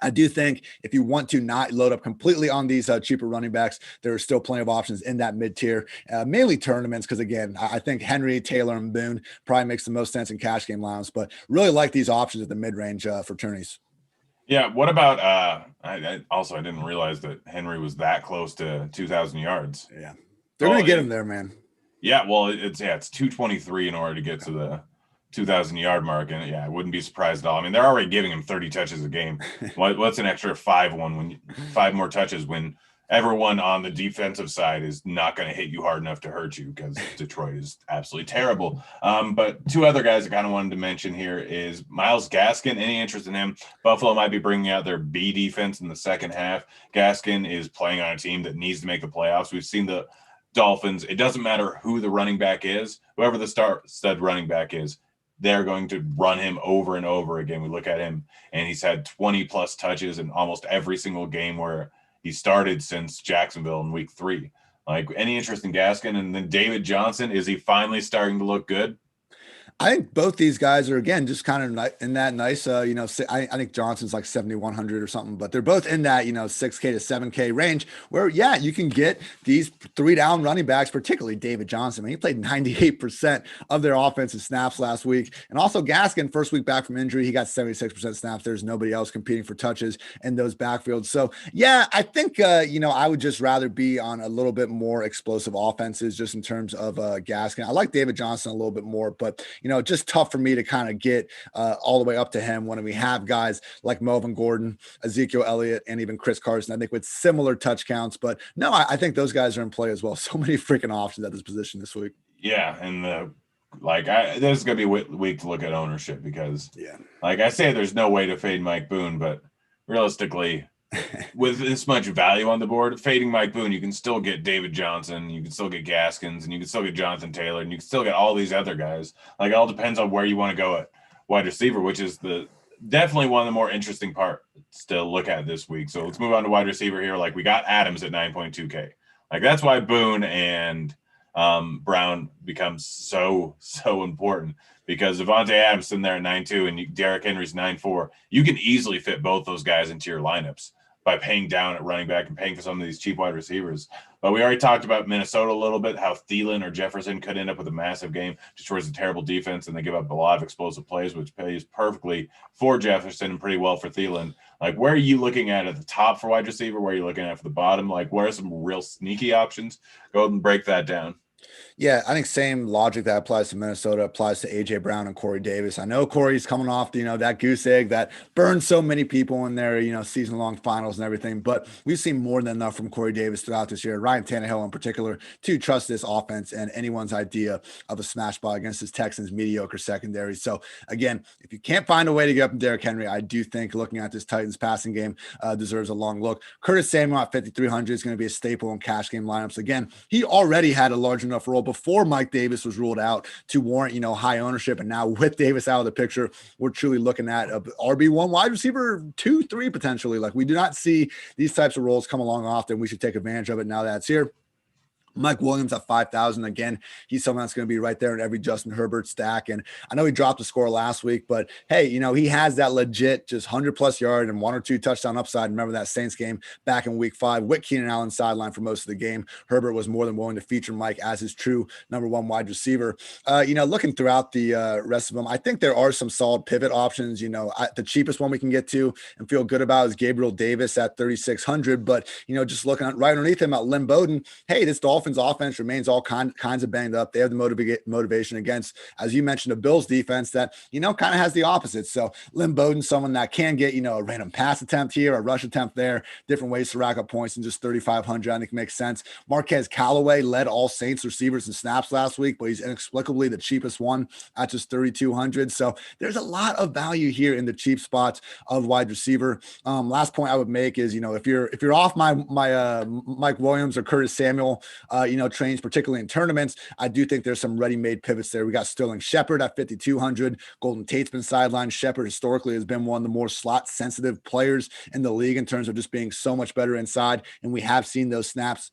I do think if you want to not load up completely on these cheaper running backs, there are still plenty of options in that mid-tier, mainly tournaments, because again, I think Henry, Taylor, and Boone probably makes the most sense in cash game lineups, but really like these options at the mid-range for tourneys.
Yeah, what about I didn't realize that Henry was that close to 2,000 yards.
Yeah. They're going to get him there, man.
Yeah, well, it's 223 in order to get to the 2,000 yard mark, and I wouldn't be surprised at all. I mean, they're already giving him 30 touches a game. What's an extra 5 more touches when everyone on the defensive side is not going to hit you hard enough to hurt you, because Detroit is absolutely terrible. But 2 other guys I kind of wanted to mention here is Myles Gaskin. Any interest in him? Buffalo might be bringing out their B defense in the second half. Gaskin is playing on a team that needs to make the playoffs. We've seen the Dolphins. It doesn't matter who the running back is, whoever the stud running back is, they're going to run him over and over again. We look at him, and he's had 20 plus touches in almost every single game where he started since Jacksonville in week 3. Like, any interest in Gaskin? And then David Johnson, is he finally starting to look good?
I think both these guys are, again, just kind of in that nice, I think Johnson's like 7,100 or something, but they're both in that, 6K to 7K range where, yeah, you can get these 3 down running backs, particularly David Johnson. I mean, he played 98% of their offensive snaps last week. And also Gaskin, first week back from injury, he got 76% snaps. There's nobody else competing for touches in those backfields. So, yeah, I think, I would just rather be on a little bit more explosive offenses just in terms of Gaskin. I like David Johnson a little bit more, but, just tough for me to kind of get all the way up to him when we have guys like Melvin Gordon, Ezekiel Elliott, and even Chris Carson, I think, with similar touch counts. But no, I think those guys are in play as well. So many freaking options at this position this week.
Yeah, and this is going to be a week to look at ownership because, like I say, there's no way to fade Mike Boone, but realistically, with this much value on the board, fading Mike Boone, you can still get David Johnson, you can still get Gaskins, and you can still get Jonathan Taylor, and you can still get all these other guys. Like, it all depends on where you want to go at wide receiver, which is definitely one of the more interesting parts to look at this week. So let's move on to wide receiver here. Like, we got Adams at 9.2K. Like, that's why Boone and Brown becomes so important, because Devontae Adams in there at 9.2 and Derrick Henry's 9.4. You can easily fit both those guys into your lineups. by paying down at running back and paying for some of these cheap wide receivers. But we already talked about Minnesota a little bit, how Thielen or Jefferson could end up with a massive game just towards a terrible defense, and they give up a lot of explosive plays, which pays perfectly for Jefferson and pretty well for Thielen. Like, where are you looking at the top for wide receiver? Where are you looking at for the bottom? Like, where are some real sneaky options? Go ahead and break that down.
Yeah, I think same logic that applies to Minnesota applies to AJ Brown and Corey Davis. I know Corey's coming off, that goose egg that burned so many people in their, season-long finals and everything. But we've seen more than enough from Corey Davis throughout this year, Ryan Tannehill in particular, to trust this offense and anyone's idea of a smash ball against this Texans mediocre secondary. So again, if you can't find a way to get up to Derrick Henry, I do think looking at this Titans passing game deserves a long look. Curtis Samuel at 5,300 is going to be a staple in cash game lineups. Again, he already had a large enough role before Mike Davis was ruled out to warrant, high ownership. And now with Davis out of the picture, we're truly looking at a RB1 wide receiver 2-3 potentially. Like, we do not see these types of roles come along often. We should take advantage of it now that it's here. Mike Williams at 5,000. Again, he's someone that's going to be right there in every Justin Herbert stack. And I know he dropped a score last week, but hey, he has that legit just 100+ yard and 1 or 2 touchdown upside. Remember that Saints game back in week 5 with Keenan Allen sideline for most of the game. Herbert was more than willing to feature Mike as his true number 1 wide receiver. Looking throughout the rest of them, I think there are some solid pivot options. The cheapest one we can get to and feel good about is Gabriel Davis at 3,600. But, just looking at right underneath him at Lynn Bowden, hey, this Dolphins offense remains all kinds of banged up. They have the motivation against, as you mentioned, a Bills defense that, kind of has the opposite. So Lynn Bowden, someone that can get, a random pass attempt here, a rush attempt there, different ways to rack up points, and just 3,500, I think makes sense. Marquez Callaway led all Saints receivers in snaps last week, but he's inexplicably the cheapest one at just 3,200. So there's a lot of value here in the cheap spots of wide receiver. Last point I would make is, if you're off my Mike Williams or Curtis Samuel, trains, particularly in tournaments, I do think there's some ready-made pivots there. We got Sterling Shepard at 5,200. Golden Tate's been sidelined. Shepard historically has been one of the more slot-sensitive players in the league in terms of just being so much better inside, and we have seen those snaps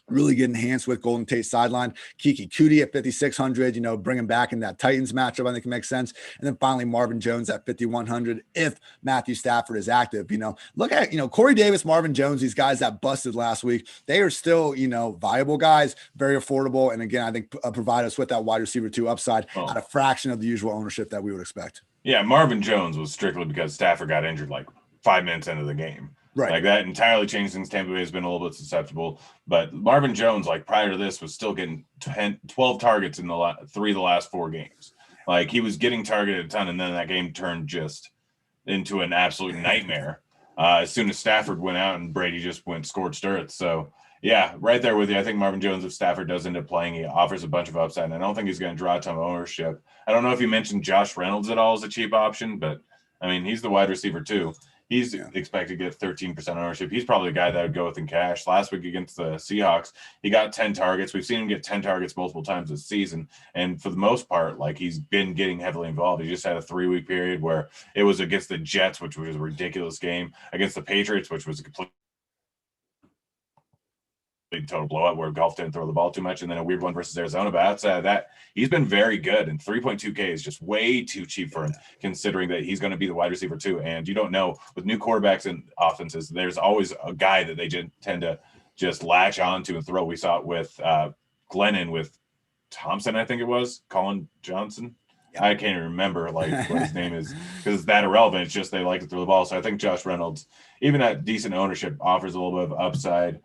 really get enhanced with Golden Tate sideline. Kiki Kuti at 5,600, bringing back in that Titans matchup, I think it makes sense. And then finally, Marvin Jones at 5,100 if Matthew Stafford is active. Look at, Corey Davis, Marvin Jones, these guys that busted last week, they are still, viable guys, very affordable. And again, I think provide us with that wide receiver 2 upside at a fraction of the usual ownership that we would expect.
Yeah, Marvin Jones was strictly because Stafford got injured like 5 minutes into the game.
Right.
Like, that entirely changed things. Tampa Bay has been a little bit susceptible, but Marvin Jones, like prior to this, was still getting 12 targets in the 3 of the last 4 games. Like, he was getting targeted a ton, and then that game turned just into an absolute nightmare. As soon as Stafford went out and Brady just went scorched earth. So yeah, right there with you. I think Marvin Jones, if Stafford does end up playing, he offers a bunch of upside, and I don't think he's going to draw a ton of ownership. I don't know if you mentioned Josh Reynolds at all as a cheap option, but I mean, he's the wide receiver too. He's expected to get 13% ownership. He's probably the guy that would go with in cash. Last week against the Seahawks, he got 10 targets. We've seen him get 10 targets multiple times this season. And for the most part, like, he's been getting heavily involved. He just had a 3-week period where it was against the Jets, which was a ridiculous game, against the Patriots, which was a complete total blowout where Golf didn't throw the ball too much, and then a weird one versus Arizona. But outside of that, he's been very good, and 3.2K is just way too cheap for him, considering that he's going to be the wide receiver too. And you don't know, with new quarterbacks and offenses, there's always a guy that they tend to just latch onto and throw. We saw it with Glennon, with Thompson, I think it was, Colin Johnson. Yeah. I can't even remember what his name is because it's that irrelevant. It's just they like to throw the ball. So I think Josh Reynolds, even at decent ownership, offers a little bit of upside.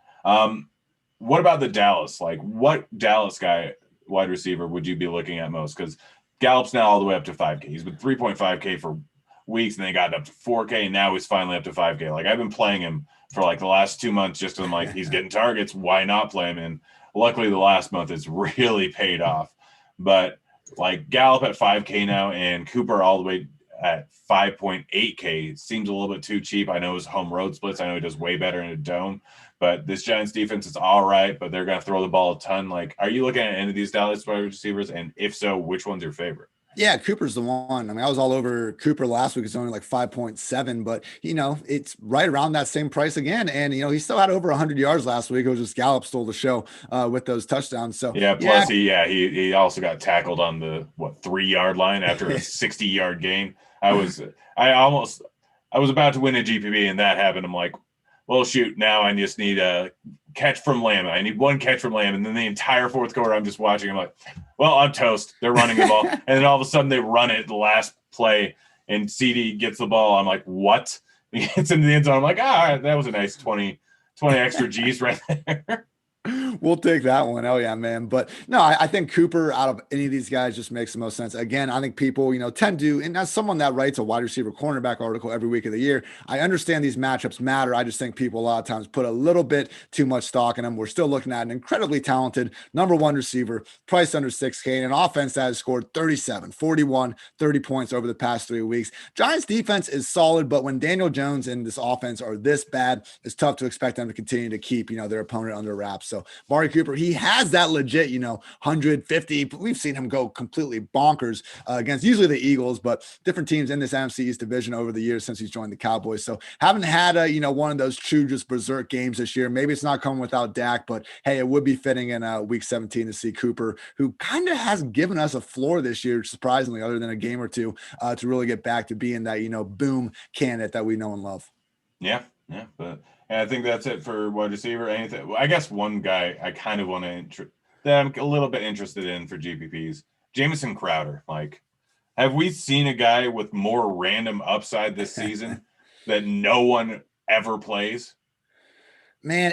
What about the Dallas? Like, what Dallas guy, wide receiver, would you be looking at most? Because Gallup's now all the way up to 5K. He's been 3.5K for weeks, and they got up to 4K, and now he's finally up to 5K. Like, I've been playing him for like the last 2 months just because I'm like, he's getting targets. Why not play him? And luckily, the last month it's really paid off. But like, Gallup at 5K now, and Cooper all the way at 5.8K seems a little bit too cheap. I know his home road splits. I know he does way better in a dome. But this Giants defense is all right, but they're going to throw the ball a ton. Like, are you looking at any of these Dallas wide receivers? And if so, which one's your favorite?
Yeah, Cooper's the one. I mean, I was all over Cooper last week. It's only like 5.7, but it's right around that same price again. And he still had over 100 yards last week. It was just Gallup stole the show with those touchdowns. So
yeah, plus he also got tackled on the 3-yard line after a 60-yard gain. I was about to win a GPP, and that happened. I'm like, well, shoot, now I just need a catch from Lamb. I need one catch from Lamb. And then the entire fourth quarter, I'm just watching. I'm like, well, I'm toast. They're running the ball. And then all of a sudden they run it the last play and CD gets the ball. I'm like, what? He gets into the end zone. I'm like, all right, that was a nice 20 extra G's right there.
We'll take that one. Oh yeah, man. But no, I think Cooper out of any of these guys just makes the most sense. Again, I think people, tend to, and as someone that writes a wide receiver cornerback article every week of the year, I understand these matchups matter. I just think people a lot of times put a little bit too much stock in them. We're still looking at an incredibly talented number one receiver, priced under 6K, and an offense that has scored 37, 41, 30 points over the past 3 weeks. Giants defense is solid, but when Daniel Jones and this offense are this bad, it's tough to expect them to continue to keep, their opponent under wraps. So Mari Cooper, he has that legit, 150. We've seen him go completely bonkers against usually the Eagles, but different teams in this NFC East division over the years since he's joined the Cowboys. So haven't had one of those true just berserk games this year. Maybe it's not coming without Dak, but hey, it would be fitting in week 17 to see Cooper, who kind of has given us a floor this year, surprisingly, other than a game or two, to really get back to being that, boom candidate that we know and love.
Yeah. But I think that's it for wide receiver. Anything? I guess one guy I kind of want to that I'm a little bit interested in for GPPs, Jamison Crowder. Like, have we seen a guy with more random upside this season that no one ever plays?
Man,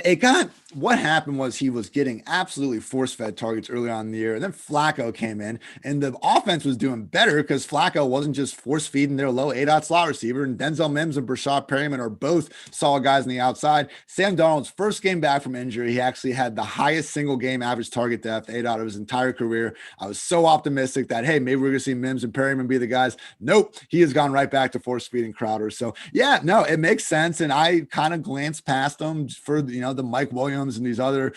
what happened was he was getting absolutely force-fed targets early on in the year. And then Flacco came in, and the offense was doing better because Flacco wasn't just force-feeding their low A-dot slot receiver. And Denzel Mims and Brashad Perryman are both solid guys on the outside. Sam Darnold's first game back from injury, he actually had the highest single game average target depth, A-dot, of his entire career. I was so optimistic that, hey, maybe we're going to see Mims and Perryman be the guys. Nope, he has gone right back to force-feeding Crowder. So, yeah, no, it makes sense. And I kind of glanced past them for the Mike Williams and these other,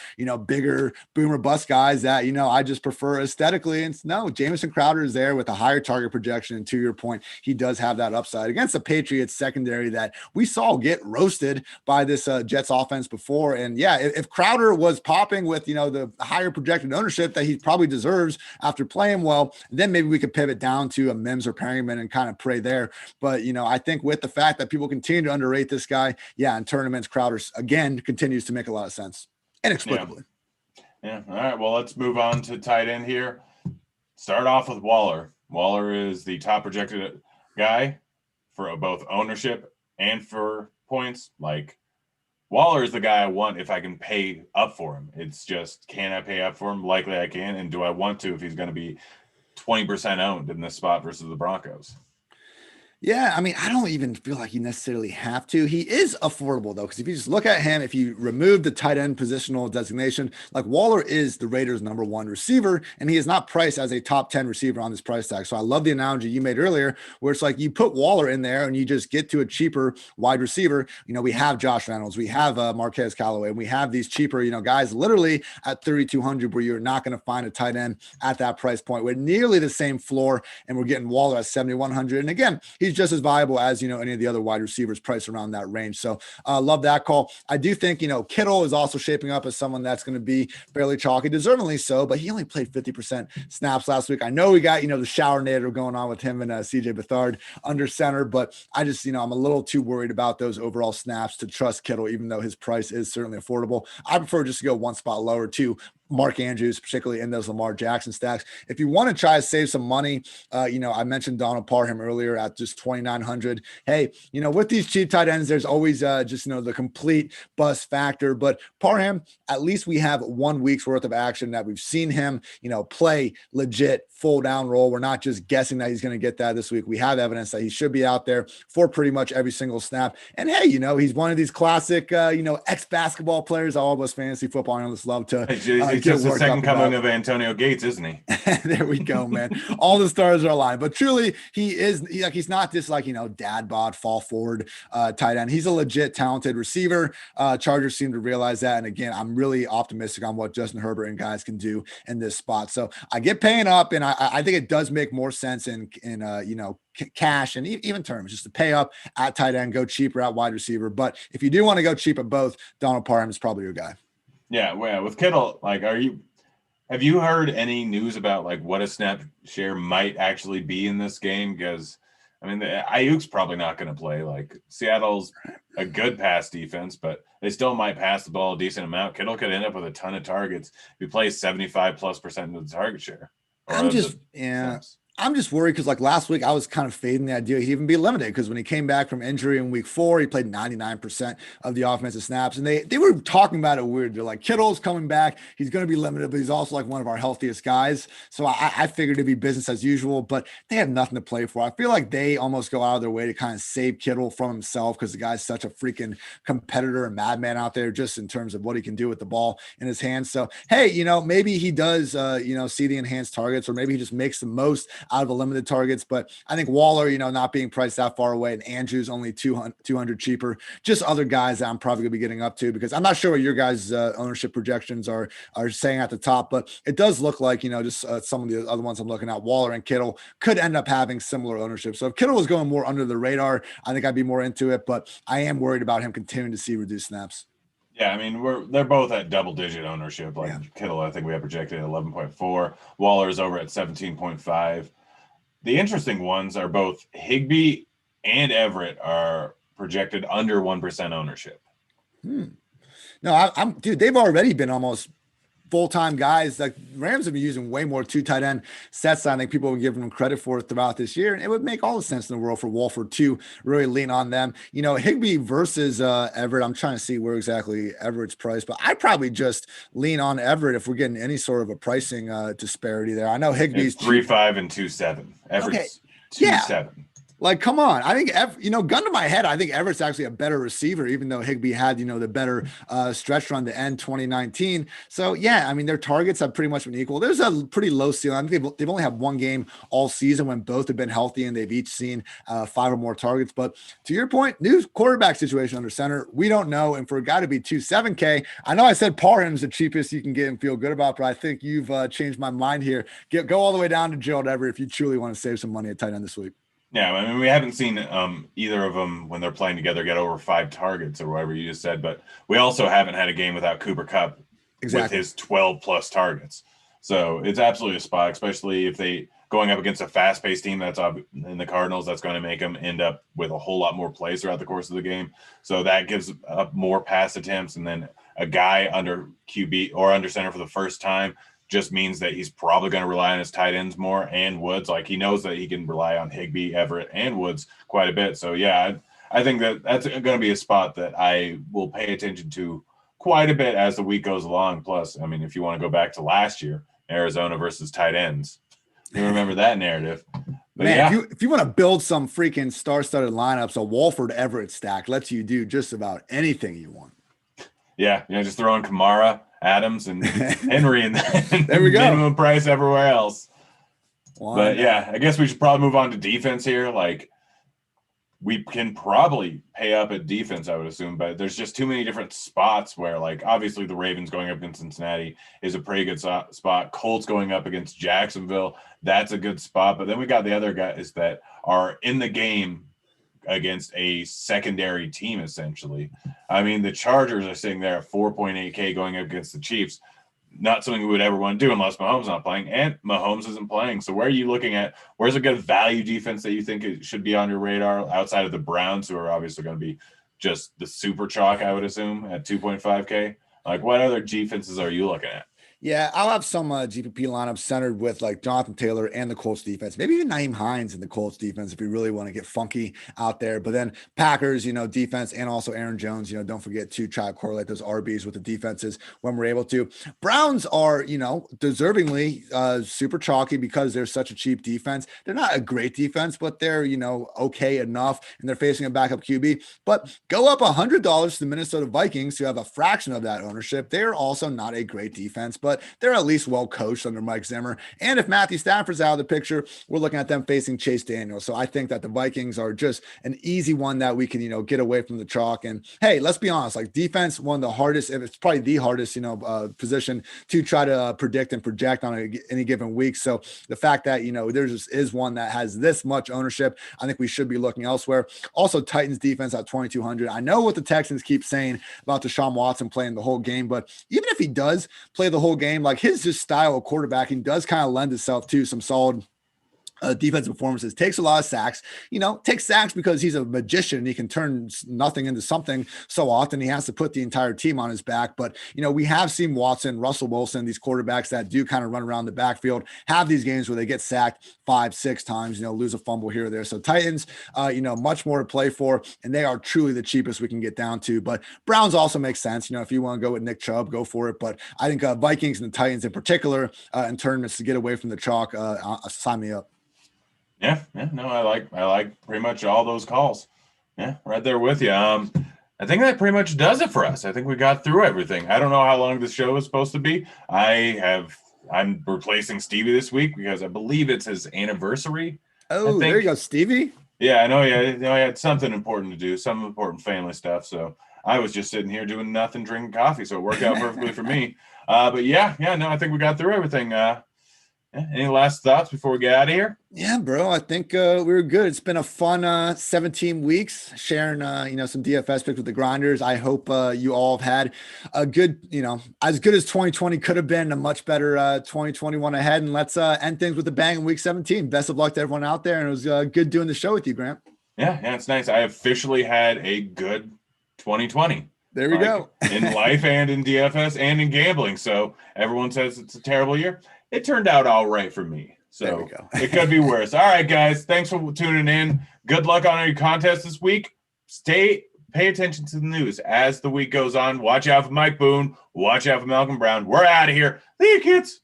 bigger boomer bust guys that, I just prefer aesthetically. And no, Jamison Crowder is there with a higher target projection. And to your point, he does have that upside against the Patriots secondary that we saw get roasted by this Jets offense before. And yeah, if Crowder was popping with, the higher projected ownership that he probably deserves after playing well, then maybe we could pivot down to a Mims or Perryman and kind of pray there. But, I think with the fact that people continue to underrate this guy, yeah, in tournaments, Crowder again continues to make a lot of sense inexplicably.
Yeah. All right. Well, let's move on to tight end here. Start off with Waller. Waller is the top projected guy for both ownership and for points. Like, Waller is the guy I want if I can pay up for him. It's just, can I pay up for him? Likely I can. And do I want to if he's going to be 20% owned in this spot versus the Broncos?
Yeah, I mean, I don't even feel like you necessarily have to. He is affordable, though, because if you just look at him, if you remove the tight end positional designation, like Waller is the Raiders' number one receiver, and he is not priced as a top 10 receiver on this price tag. So I love the analogy you made earlier, where it's like you put Waller in there and you just get to a cheaper wide receiver. We have Josh Reynolds, we have Marquez Callaway, and we have these cheaper, guys literally at 3,200 where you're not going to find a tight end at that price point with nearly the same floor, and we're getting Waller at 7,100. And again, he's just as viable as, any of the other wide receivers priced around that range. So love that call. I do think, Kittle is also shaping up as someone that's going to be fairly chalky, deservingly so, but he only played 50% snaps last week. I know we got, the shower nader going on with him and CJ Beathard under center, but I just, I'm a little too worried about those overall snaps to trust Kittle, even though his price is certainly affordable. I prefer just to go one spot lower to Mark Andrews, particularly in those Lamar Jackson stacks. If you want to try to save some money, I mentioned Donald Parham earlier at just 2,900. Hey, with these cheap tight ends, there's always just, the complete bust factor. But Parham, at least we have 1 week's worth of action that we've seen him, play legit full down role. We're not just guessing that he's going to get that this week. We have evidence that he should be out there for pretty much every single snap. And hey, he's one of these classic, ex-basketball players all of us fantasy football analysts love to.
He's just the second coming of Antonio Gates, isn't he?
There we go, man. All the stars are aligned. But truly, he's not this dad bod fall forward tight end. He's a legit talented receiver. Chargers seem to realize that. And again, I'm really optimistic on what Justin Herbert and guys can do in this spot. So I get paying up, and I think it does make more sense in cash and even terms just to pay up at tight end, go cheaper at wide receiver. But if you do want to go cheap at both, Donald Parham is probably your guy.
Yeah, well, with Kittle, have you heard any news about what a snap share might actually be in this game? Because I mean, Ayuk's probably not going to play. Like Seattle's a good pass defense, but they still might pass the ball a decent amount. Kittle could end up with a ton of targets if he plays 75+% of the target share.
I'm just worried because like last week I was kind of fading the idea he'd even be limited because when he came back from injury in week 4, he played 99% of the offensive snaps. And they were talking about it weird. They're like, Kittle's coming back. He's going to be limited, but he's also like one of our healthiest guys. So I figured it'd be business as usual, but they have nothing to play for. I feel like they almost go out of their way to kind of save Kittle from himself because the guy's such a freaking competitor and madman out there just in terms of what he can do with the ball in his hands. So, hey, maybe he does, see the enhanced targets, or maybe he just makes the most out of the limited targets. But I think Waller, not being priced that far away, and Andrews only 200 cheaper, just other guys that I'm probably gonna be getting up to, because I'm not sure what your guys' ownership projections are saying at the top, but it does look like, just some of the other ones I'm looking at, Waller and Kittle could end up having similar ownership. So if Kittle was going more under the radar, I think I'd be more into it, but I am worried about him continuing to see reduced snaps.
Yeah, I mean, they're both at double-digit ownership. Like Kittle, I think we have projected at 11.4. Waller's over at 17.5. The interesting ones are both Higbee and Everett are projected under 1% ownership.
No, dude, they've already been almost full-time guys. Like Rams have been using way more 2 tight end sets than I think people would give them credit for throughout this year. And it would make all the sense in the world for Wolford to really lean on them. Higbee versus Everett, I'm trying to see where exactly Everett's priced, but I'd probably just lean on Everett if we're getting any sort of a pricing disparity there. I know Higbee's
3.5 and 2.7. Everett's 2.7.
Like, come on. I think, gun to my head, I think Everett's actually a better receiver, even though Higbee had, the better stretch run to end 2019. So, yeah, I mean, their targets have pretty much been equal. There's a pretty low ceiling. I think they've only had one game all season when both have been healthy and they've each seen 5 or more targets. But to your point, new quarterback situation under center, we don't know. And for a guy to be 2.7K, I know I said Parham's the cheapest you can get and feel good about, but I think you've changed my mind here. Go all the way down to Gerald Everett if you truly want to save some money at tight end this week.
Yeah, I mean, we haven't seen either of them when they're playing together get over 5 targets or whatever you just said, but we also haven't had a game without Cooper Kupp with his 12+ targets. So it's absolutely a spot, especially if they going up against a fast-paced team that's in the Cardinals, that's going to make them end up with a whole lot more plays throughout the course of the game. So that gives up more pass attempts, and then a guy under QB or under center for the first time just means that he's probably going to rely on his tight ends more and Woods. Like he knows that he can rely on Higbee, Everett, and Woods quite a bit. So yeah, I think that's going to be a spot that I will pay attention to quite a bit as the week goes along. Plus, I mean, if you want to go back to last year, Arizona versus tight ends, you remember that narrative. But
man, yeah. if you want to build some freaking star-studded lineups, a Wolford Everett stack lets you do just about anything you want.
Yeah, just throw in Kamara, Adams, and Henry, and
there we go.
Minimum price everywhere else. But yeah, I guess we should probably move on to defense here. Like we can probably pay up at defense, I would assume, but there's just too many different spots where, like, obviously the Ravens going up against Cincinnati is a pretty good spot. Colts going up against Jacksonville, that's a good spot. But then we got the other guys that are in the game against a secondary team, essentially. I mean, the Chargers are sitting there at 4.8K going up against the Chiefs. Not something we would ever want to do unless Mahomes not playing, and Mahomes isn't playing. So where are you looking at? Where's a good value defense that you think it should be on your radar outside of the Browns, who are obviously going to be just the super chalk, I would assume, at 2.5K? Like, what other defenses are you looking at?
Yeah, I'll have some GPP lineups centered with like Jonathan Taylor and the Colts defense, maybe even Nyheim Hines in the Colts defense if you really want to get funky out there. But then Packers, defense, and also Aaron Jones, don't forget to try to correlate those RBs with the defenses when we're able to. Browns are, deservingly super chalky because they're such a cheap defense. They're not a great defense, but they're, okay enough, and they're facing a backup QB. But go up $100 to the Minnesota Vikings, who have a fraction of that ownership. They're also not a great defense, but they're at least well coached under Mike Zimmer. And if Matthew Stafford's out of the picture, we're looking at them facing Chase Daniel. So I think that the Vikings are just an easy one that we can, get away from the chalk. And hey, let's be honest, like defense, one of the hardest, if it's probably the hardest, position to try to predict and project on any given week. So the fact that, there just is one that has this much ownership, I think we should be looking elsewhere. Also, Titans defense at 2,200. I know what the Texans keep saying about Deshaun Watson playing the whole game, but even if he does play the whole game, like his just style of quarterbacking does kind of lend itself to some solid defensive performances, takes a lot of sacks, takes sacks because he's a magician. He can turn nothing into something so often. He has to put the entire team on his back. But, we have seen Watson, Russell Wilson, these quarterbacks that do kind of run around the backfield, have these games where they get sacked 5-6 times, lose a fumble here or there. So Titans, much more to play for, and they are truly the cheapest we can get down to. But Browns also makes sense. If you want to go with Nick Chubb, go for it. But I think Vikings and the Titans in particular, in tournaments to get away from the chalk, sign me up.
Yeah, no, I like pretty much all those calls. Yeah, right there with you. I think that pretty much does it for us. I think we got through everything. I don't know how long this show is supposed to be. I'm replacing Stevie this week because I believe it's his anniversary.
Oh, there you go, Stevie.
Yeah, I know. Yeah, I had something important to do, some important family stuff. So I was just sitting here doing nothing, drinking coffee. So it worked out perfectly for me. But yeah, no, I think we got through everything. Any last thoughts before we get out of here?
Yeah, bro. I think we were good. It's been a fun 17 weeks sharing, some DFS picks with the grinders. I hope you all have had a good, as good as 2020 could have been, a much better 2021 ahead. And let's end things with a bang in week 17. Best of luck to everyone out there. And it was good doing the show with you, Grant.
Yeah, it's nice. I officially had a good 2020.
There we go.
In life and in DFS and in gambling. So everyone says it's a terrible year. It turned out all right for me. So it could be worse. All right, guys. Thanks for tuning in. Good luck on your contest this week. Pay attention to the news as the week goes on. Watch out for Mike Boone. Watch out for Malcolm Brown. We're out of here. See you, kids.